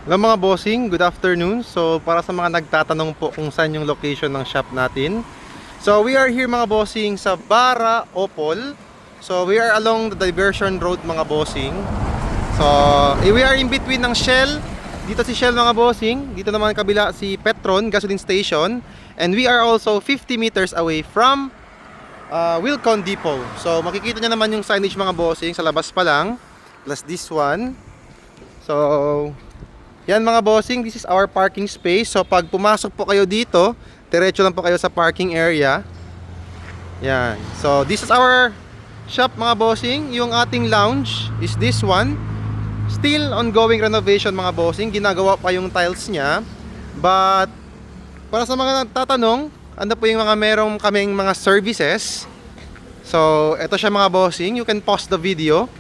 Hello mga bossing, good afternoon. So para sa mga nagtatanong po kung saan yung location ng shop natin, so we are here mga bossing sa Bara Opol. So we are along the Diversion Road mga bossing. So we are in between ng Shell. Dito si Shell mga bossing, dito naman kabila si Petron Gasoline Station. And we are also 50 meters away from Wilcon Depot. So makikita nyo naman yung signage mga bossing sa labas pa lang, plus this one. So yan mga bossing, this is our parking space. So pag pumasok po kayo dito, diretso lang po kayo sa parking area. Yan. So this is our shop mga bossing. Yung ating lounge is this one. Still ongoing renovation mga bossing. Ginagawa pa yung tiles niya. But para sa mga nagtatanong, ano po yung mga merong kaming mga services. So eto siya mga bossing. You can pause the video.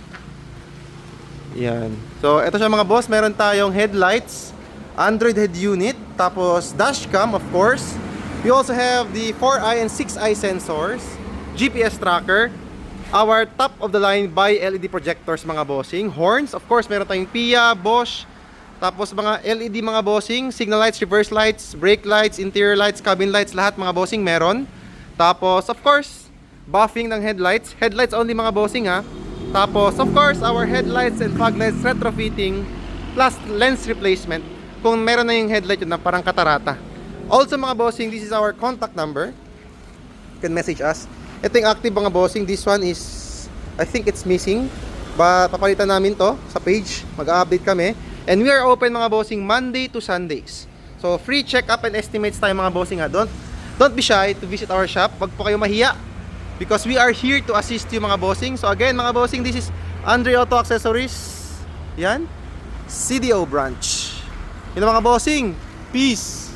Yan. So, ito siya mga boss. Meron tayong headlights, Android head unit, tapos dashcam of course. We also have the 4-eye and 6-eye sensors, GPS tracker, our top of the line by LED projectors mga bossing, horns, of course meron tayong PIA, Bosch, tapos mga LED mga bossing, signal lights, reverse lights, brake lights, interior lights, cabin lights, lahat mga bossing meron. Tapos of course, buffing ng headlights, headlights only mga bossing ha. Tapos, of course, our headlights and fog lights retrofitting plus lens replacement kung meron na yung headlight yun na parang katarata. Also mga bossing, this is our contact number. You can message us. Ito yung active mga bossing. This one is, I think it's missing. But papalitan namin to sa page. Mag-update kami. And we are open mga bossing Monday to Sundays. So, free check-up and estimates tayo mga bossing ha. Don't be shy to visit our shop. Wag po kayo mahiya. Because we are here to assist you mga bossing. So again mga bossing, this is Andre Auto Accessories. Yan, CDO branch. Yun mga bossing. Peace.